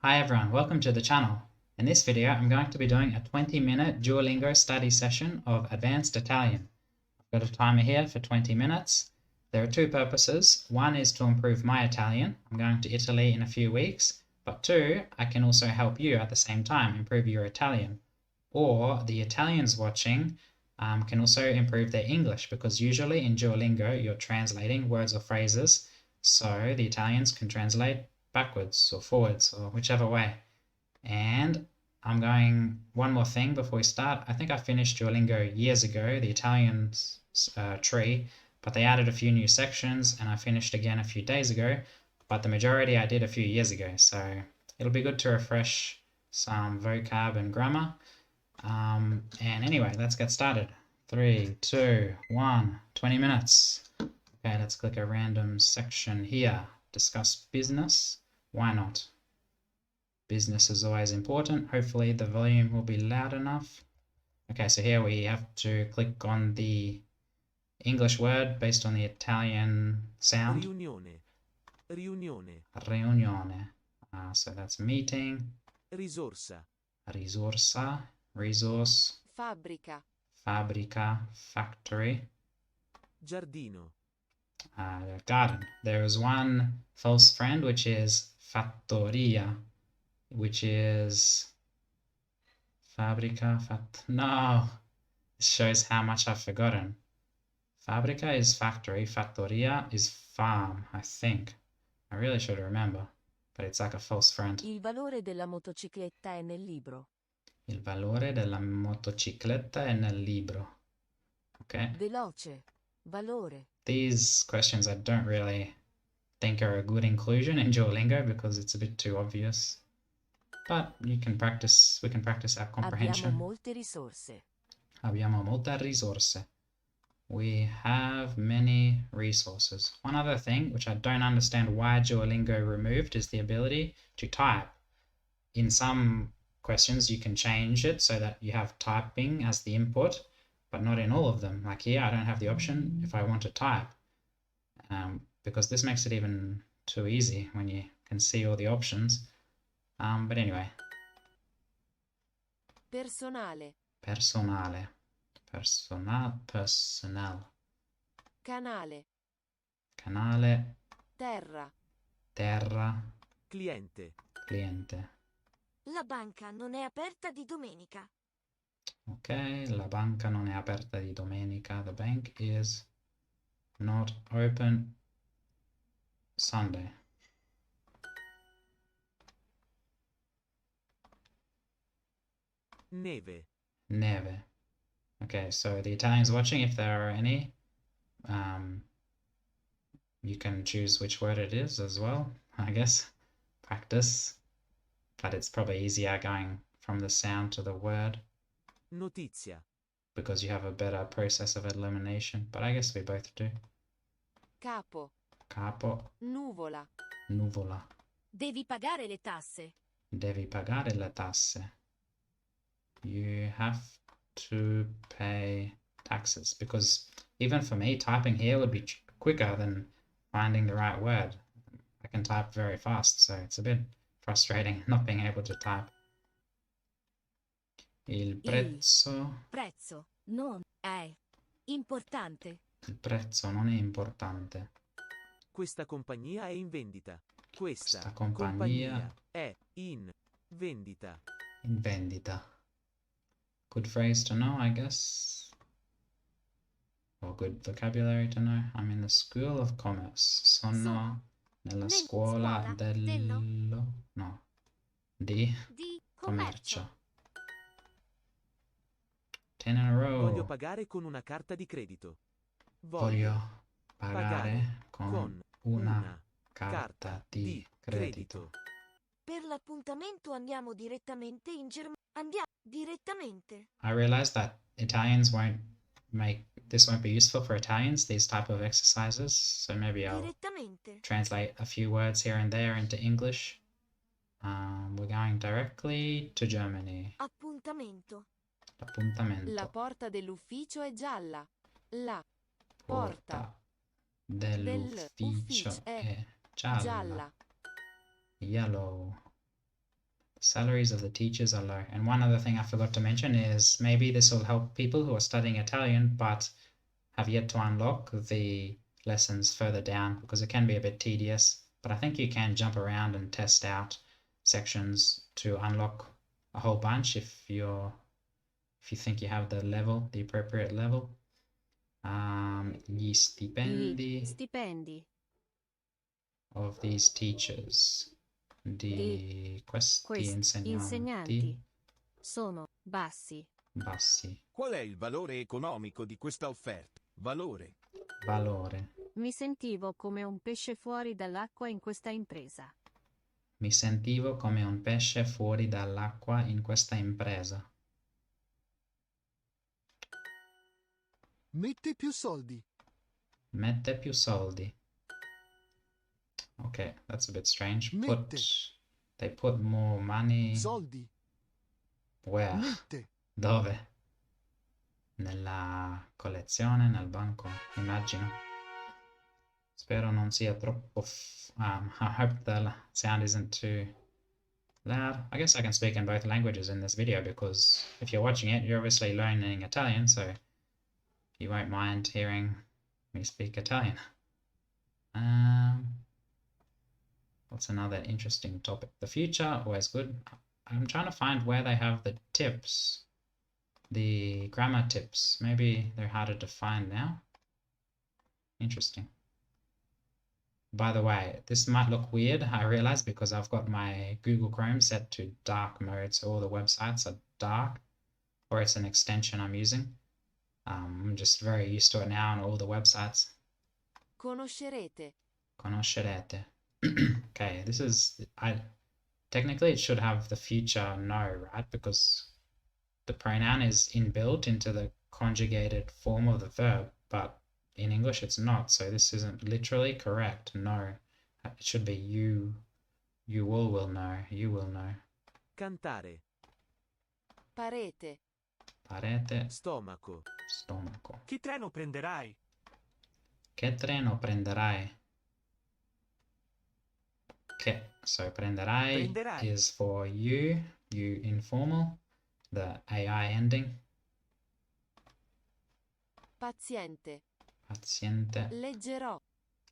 Hi everyone, welcome to the channel. In this video, I'm going to be doing a 20-minute Duolingo study session of Advanced Italian. I've got a timer here for 20 minutes. There are two purposes. One is to improve my Italian. I'm going to Italy in a few weeks. But two, I can also help you at the same time improve your Italian. Or the Italians watching can also improve their English, because usually in Duolingo you're translating words or phrases, so the Italians can translate backwards or forwards or whichever way. And I'm going one more thing before we start. I think I finished Duolingo years ago, the Italian tree, but they added a few new sections and I finished again a few days ago, but the majority I did a few years ago, so it'll be good to refresh some vocab and grammar. And anyway, let's get started. 3, 2, 1, 20 minutes. Okay, let's click a random section here. Discuss business. Why not? Business is always important. Hopefully the volume will be loud enough. Okay, so here we have to click on the English word based on the Italian sound. Riunione. Riunione. Riunione. So that's meeting. Risorsa. Risorsa. Resource. Fabbrica. Fabbrica. Factory. Giardino. Garden. There is one false friend, which is fattoria, which is fabbrica. No, this shows how much I've forgotten. Fabbrica is factory, fattoria is farm, I think. I really should remember, but it's like a false friend. Il valore della motocicletta è nel libro. Il valore della motocicletta è nel libro. Okay. Veloce. Valore. These questions I don't really think are a good inclusion in Duolingo because it's a bit too obvious. But we can practice our comprehension. Abbiamo molte risorse. Abbiamo molte risorse. We have many resources. One other thing, which I don't understand why Duolingo removed, is the ability to type. In some questions, you can change it so that you have typing as the input, but not in all of them. Like here, I don't have the option if I want to type, because this makes it even too easy when you can see all the options. But anyway. Personale. Personale. Personal. Canale. Canale. Terra. Terra. Cliente. Cliente. La banca non è aperta di domenica. Ok, la banca non è aperta di domenica. The bank is not open Sunday. Neve. Neve. Okay, so the Italians watching, if there are any, you can choose which word it is as well, I guess. Practice. But it's probably easier going from the sound to the word, Notizia. because you have a better process of elimination. But I guess we both do. Capo. Capo. Nuvola. Nuvola. Devi pagare le tasse. Devi pagare le tasse. You have to pay taxes, because even for me, typing here would be quicker than finding the right word. I can type very fast, so it's a bit frustrating not being able to type. Il prezzo. Prezzo non è importante. Il prezzo non è importante. Questa compagnia è in vendita. Questa compagnia è in vendita. in vendita. Good phrase to know, I guess. Or good vocabulary to know. I'm in the School of Commerce. Sono nella scuola di Di commercio. 10 in a row. Voglio pagare con una carta di credito. Voglio pagare con una carta di credito. Per l'appuntamento andiamo direttamente in Germania. Andiamo direttamente. I realized that Italians won't be useful for Italians, these type of exercises. So maybe I'll Direttamente. translate a few words here and there into English. We're going directly to Germany. Appuntamento. Appuntamento. La porta dell'ufficio è gialla. La porta dell'ufficio è gialla. gialla. Yellow. Salaries of the teachers are low. And one other thing I forgot to mention is maybe this will help people who are studying Italian but have yet to unlock the lessons further down, because it can be a bit tedious. But I think you can jump around and test out sections to unlock a whole bunch if you think you have the level, the appropriate level. Gli stipendi Stipendi. of these teachers, di questi insegnanti Sono bassi. bassi. Qual è il valore economico di questa offerta? Valore. Valore. Mi sentivo come un pesce fuori dall'acqua in questa impresa. Mi sentivo come un pesce fuori dall'acqua in questa impresa. Mette più soldi. Mette più soldi. Okay, that's a bit strange. Mette. They put more money. Soldi. Where? Mette. Dove? Nella collezione, nel banco, immagino. Spero non sia troppo. I hope the sound isn't too loud. I guess I can speak in both languages in this video, because if you're watching it, you're obviously learning Italian, so you won't mind hearing me speak Italian. What's another interesting topic? The future, always good. I'm trying to find where they have the tips, the grammar tips. Maybe they're harder to find now. Interesting. By the way, this might look weird, I realize, because I've got my Google Chrome set to dark mode, so all the websites are dark, or it's an extension I'm using. I'm just very used to it now on all the websites. Conoscerete. Conoscerete. Okay, this is, technically it should have the future no, right? Because the pronoun is inbuilt into the conjugated form of the verb, but in English it's not, so this isn't literally correct. No, it should be you will know, you will know. Cantare. Parete. Parete, Stomaco. stomaco. Che treno prenderai? Che treno prenderai? Che, so prenderai, Prenderai. is for you informal, the AI ending. Paziente. Paziente, Leggerò.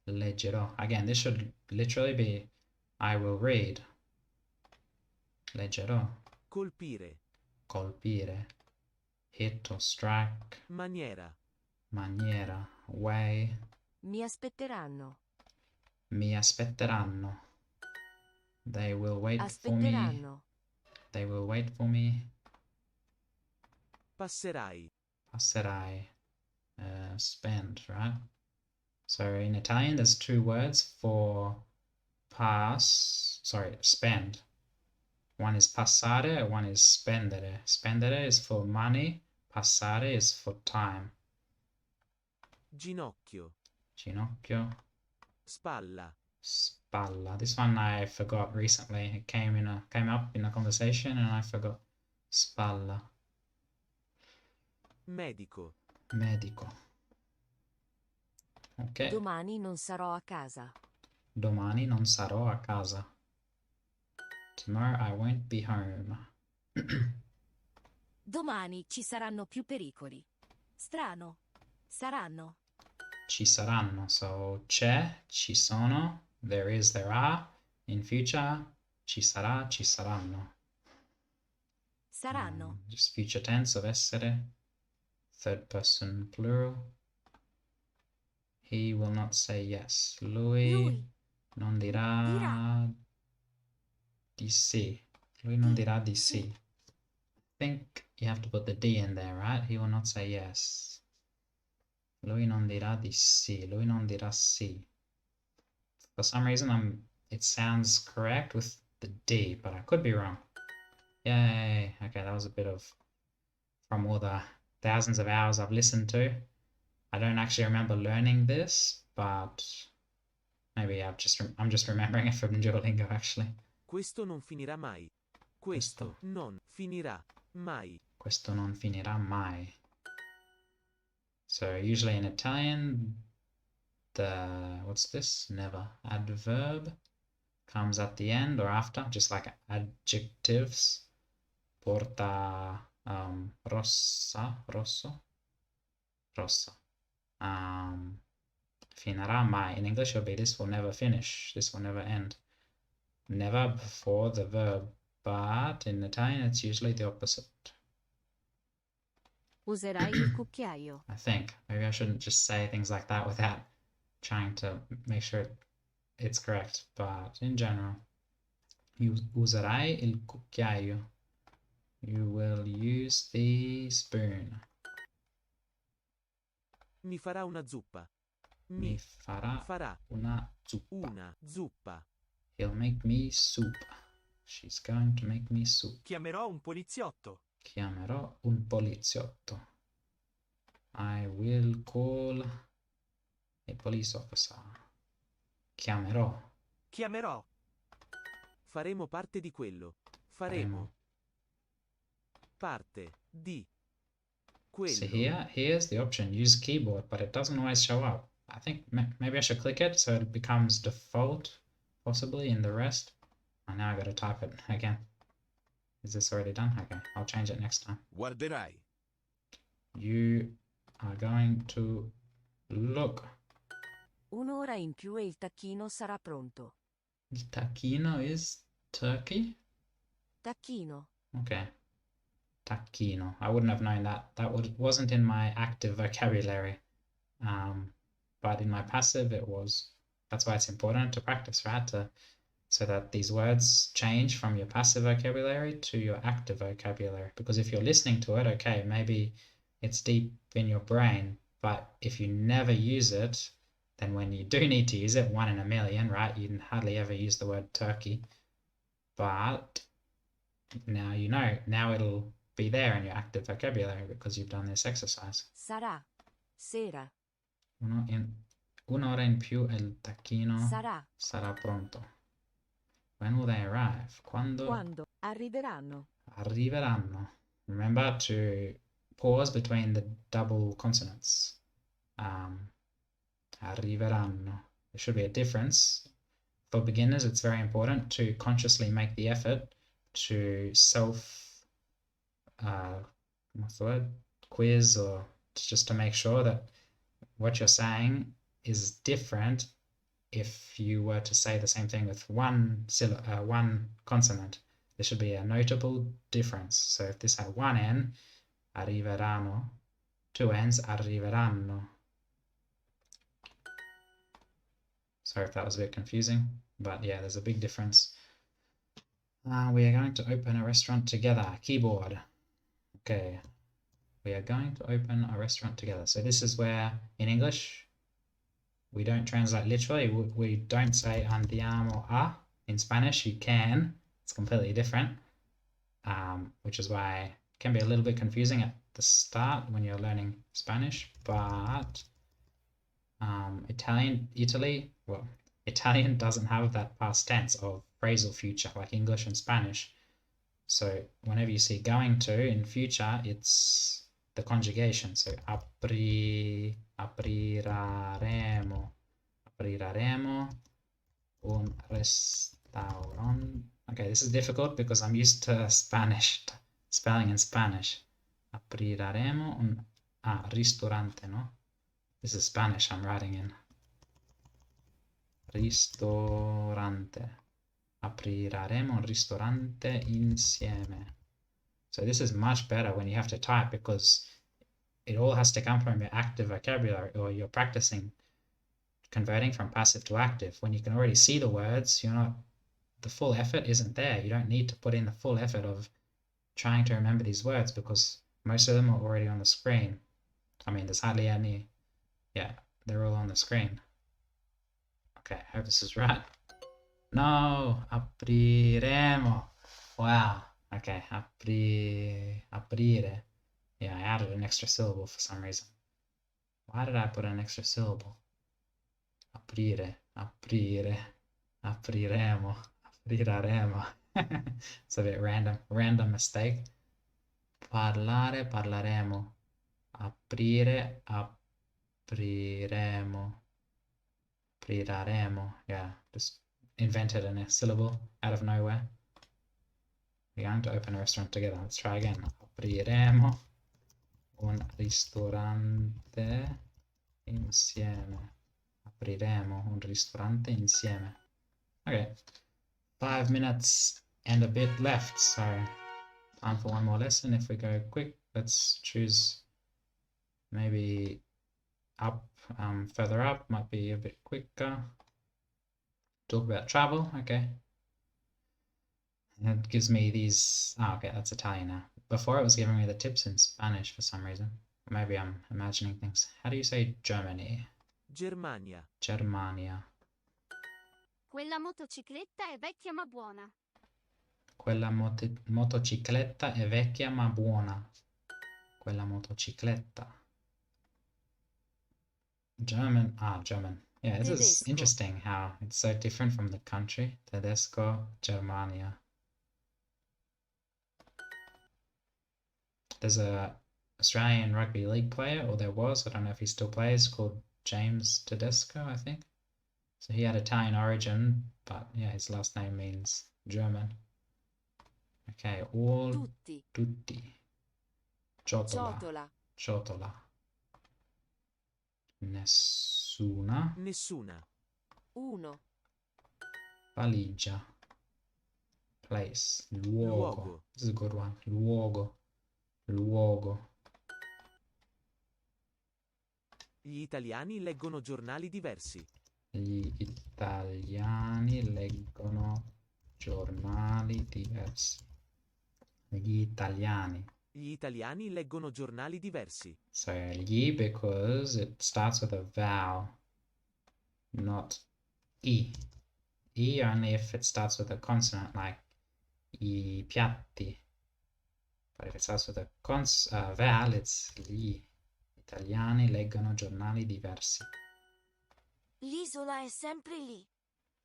leggerò. Again, this should literally be I will read. Leggerò. Colpire. Colpire, hit or strike. Maniera. Maniera, way. Mi aspetteranno. Mi aspetteranno. They will wait for me. Aspetteranno. They will wait for me. Passerai. Passerai. Spend, right? So in Italian, there's two words for spend. One is passare, one is spendere. Spendere is for money, passare is for time. Ginocchio. Ginocchio, Spalla. spalla. This one I forgot recently. It came up in a conversation and I forgot. Spalla. Medico. Medico. Ok. Domani non sarò a casa. Domani non sarò a casa. Tomorrow I won't be home. Domani ci saranno più pericoli. Strano. Saranno. Ci saranno. So c'è, ci sono, there is, there are. In future, ci sarà, ci saranno. Saranno. Just future tense of essere. Third person plural. He will not say yes. Lui non dirà di sì. Lui non dirà di sì. I think you have to put the D in there, right? He will not say yes. Lui non dirà di sì. Lui non dirà sì. For some reason, it sounds correct with the D, but I could be wrong. Yay! Okay, that was a bit of from all the thousands of hours I've listened to. I don't actually remember learning this, but maybe I'm just remembering it from Duolingo actually. Questo non finirà mai. Questo non finirà mai. Questo non finirà mai. So usually in Italian, what's this? Never. Adverb comes at the end or after, just like adjectives. Porta rosso. Finirà mai. In English, it'll be this will never finish. This will never end. Never before the verb, but in Italian, it's usually the opposite. Userai il cucchiaio. I think. Maybe I shouldn't just say things like that without trying to make sure it's correct. But in general, userai il cucchiaio. You will use the spoon. Mi farà una zuppa. Mi farà una zuppa. Una zuppa. He'll make me soup. She's going to make me soup. Chiamerò un poliziotto. Chiamerò un poliziotto. I will call a police officer. Chiamerò. Chiamerò. Faremo parte di quello. Faremo parte di quello. See here's the option, use keyboard, but it doesn't always show up. I think maybe I should click it so it becomes default, possibly in the rest. Oh, now I gotta type it again. Is this already done? Okay, I'll change it next time. Guarderai. You are going to look. Un'ora in più e il tacchino sarà pronto. Il tacchino is turkey? Tacchino. Okay. Tacchino. I wouldn't have known that. That wasn't in my active vocabulary. But in my passive it was. That's why it's important to practice, right? So that these words change from your passive vocabulary to your active vocabulary. Because if you're listening to it, okay, maybe it's deep in your brain, but if you never use it, then when you do need to use it, 1 in a million, right? You hardly ever use the word turkey. But now you know. Now it'll be there in your active vocabulary because you've done this exercise. Sarà. Sera. Un'ora in più e il tacchino sarà pronto. When will they arrive? Quando arriveranno. Arriveranno. Remember to pause between the double consonants. Arriveranno. There should be a difference. For beginners, it's very important to consciously make the effort to quiz, or just to make sure that what you're saying is different if you were to say the same thing with one consonant. There should be a notable difference. So if this had one N, arriveranno, 2 N's, arriveranno. Sorry if that was a bit confusing, but yeah, there's a big difference. We are going to open a restaurant together. Keyboard. Okay. We are going to open a restaurant together. So this is where, in English, we don't translate literally. We don't say andiamo a. In Spanish, you can. It's completely different, which is why it can be a little bit confusing at the start when you're learning Spanish. But Italian doesn't have that past tense of phrasal future like English and Spanish. So whenever you see going to in future, it's the conjugation. So apriraremo un restaurante. Okay, this is difficult because I'm used to Spanish, spelling in Spanish. Apriraremo un ristorante, no? This is Spanish I'm writing in. Ristorante. Apriraremo un ristorante insieme. So this is much better when you have to type because it all has to come from your active vocabulary, or you're practicing converting from passive to active. When you can already see the words, the full effort isn't there. You don't need to put in the full effort of trying to remember these words because most of them are already on the screen. I mean, there's hardly any. Yeah, they're all on the screen. Okay, I hope this is right. No, apriremo. Wow. Okay, aprire. Yeah, I added an extra syllable for some reason. Why did I put an extra syllable? Aprire, apriremo, apriraremo. It's a bit random mistake. Parlaremo. Aprire, apriremo. Apriraremo. Yeah, just invented a syllable out of nowhere. We're going to open a restaurant together. Let's try again. Apriremo un ristorante insieme. Apriremo un ristorante insieme. Okay, 5 minutes and a bit left, so time for one more lesson. If we go quick, let's choose maybe up, further up, might be a bit quicker. Talk about travel, okay. And it gives me these, okay, that's Italian now. Before it was giving me the tips in Spanish for some reason. Maybe I'm imagining things. How do you say Germany? Germania. Germania. Quella motocicletta è vecchia ma buona. Quella motocicletta è vecchia ma buona. Quella motocicletta. German. German. Yeah, this is Tedesco. interesting how it's so different from the country. Tedesco, Germania. There's a Australian rugby league player, or there was, I don't know if he still plays, called James Tedesco, I think. So he had Italian origin, but yeah, his last name means German. Okay, all tutti. Ciotola. Ciotola. Ciotola. Nessuna. Nessuna. Uno. Valigia. Place. Luogo. Luogo. This is a good one. Luogo. Luogo. Gli italiani leggono giornali diversi. Gli italiani leggono giornali diversi. Gli italiani. Gli italiani leggono giornali diversi. So gli, because it starts with a vowel, not e. E only if it starts with a consonant, like I piatti. But if it starts with a vowel, it's gli. Italiani leggono giornali diversi. L'isola è sempre lì.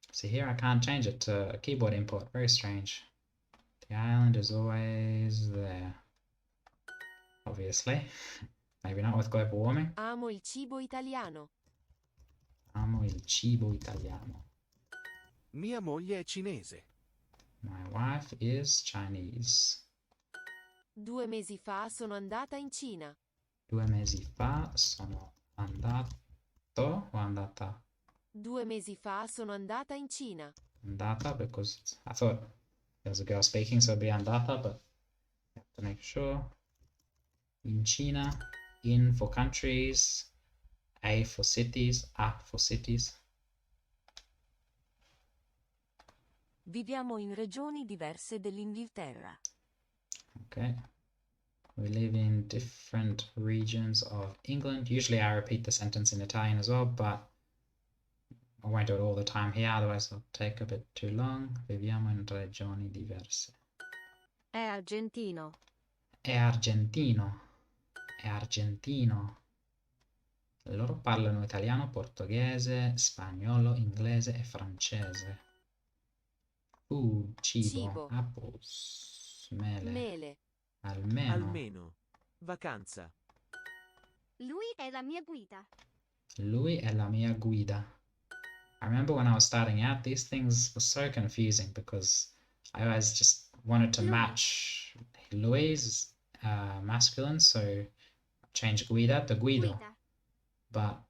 See here I can't change it to a keyboard input. Very strange. The island is always there. Obviously. Maybe not with global warming. Amo il cibo italiano. Amo il cibo italiano. Mia moglie è cinese. My wife is Chinese. 2 mesi fa sono andata in Cina. 2 mesi fa sono andato o andata? 2 mesi fa sono andata in Cina. Andata, because I thought there was a girl speaking, so it'd be andata, but you have to make sure. In China, in for countries, A for cities, A for cities. Viviamo in regioni diverse dell'Inghilterra. Okay. We live in different regions of England. Usually I repeat the sentence in Italian as well, but I won't do it all the time here, otherwise it'll take a bit too long. Viviamo in regioni diverse. È argentino. È argentino. È argentino. Loro parlano italiano, portoghese, spagnolo, inglese e francese. Food, cibo. Apples, mele. Mele. Almeno. Almeno. Vacanza. Lui è la mia guida. Lui è la mia guida. I remember when I was starting out, these things were so confusing because I always just wanted to match Louis masculine, so change guida to guido. Guida. But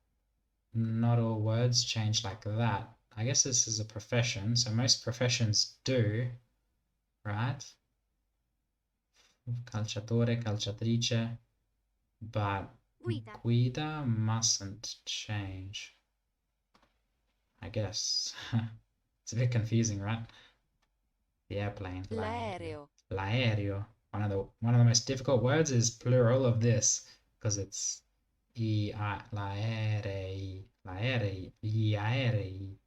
not all words change like that. I guess this is a profession, so most professions do, right? Calciatore, calciatrice, but Guida. mustn't change. I guess. It's a bit confusing, right? The airplane. L'aereo. L'aereo. One of the most difficult words is plural of this because it's l'aerei, gli aerei.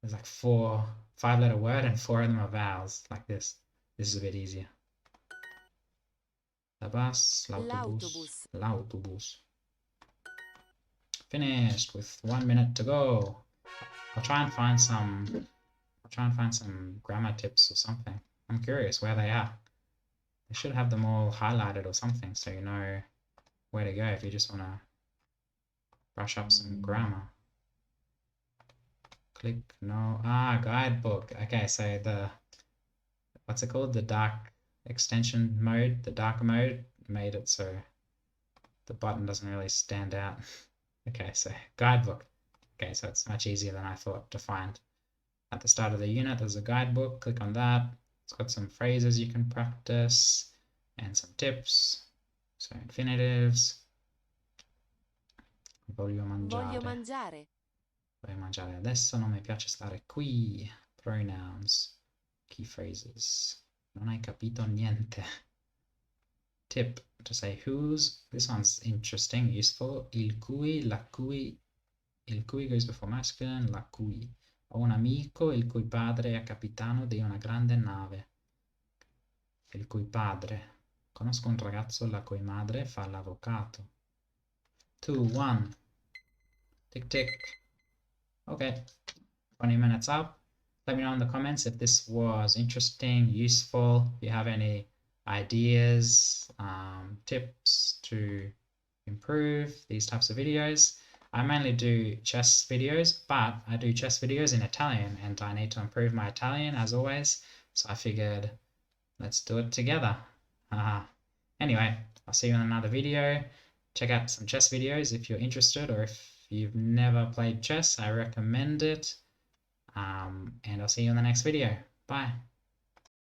There's like 5-letter word and 4 of them are vowels, like this. This is a bit easier. La bus, l'autobus, l'autobus. Finished with 1 minute to go. I'll try and find some grammar tips or something. I'm curious where they are. They should have them all highlighted or something so you know where to go if you just want to brush up some grammar. Click no. Guidebook. Okay, so what's it called? The dark extension mode, the dark mode made it so the button doesn't really stand out. Okay, so guidebook. Okay, so it's much easier than I thought to find. At the start of the unit, there's a guidebook. Click on that. It's got some phrases you can practice and some tips. So infinitives. Voglio mangiare. Voglio mangiare. Voglio mangiare adesso, non mi piace stare qui. Pronouns. Key phrases. Non hai capito niente. Tip to say whose. This one's interesting, useful. Il cui, la cui. Il cui goes before masculine, la cui. Ho un amico il cui padre è capitano di una grande nave. Il cui padre. Conosco un ragazzo la cui madre fa l'avvocato. 2, 1. Tick, tick. Okay. 20 minutes up. Let me know in the comments if this was interesting, useful, if you have any ideas, tips to improve these types of videos. I mainly do chess videos, but I do chess videos in Italian and I need to improve my Italian as always. So I figured, let's do it together. Anyway, I'll see you in another video. Check out some chess videos if you're interested, or if you've never played chess, I recommend it. And I'll see you in the next video. Bye.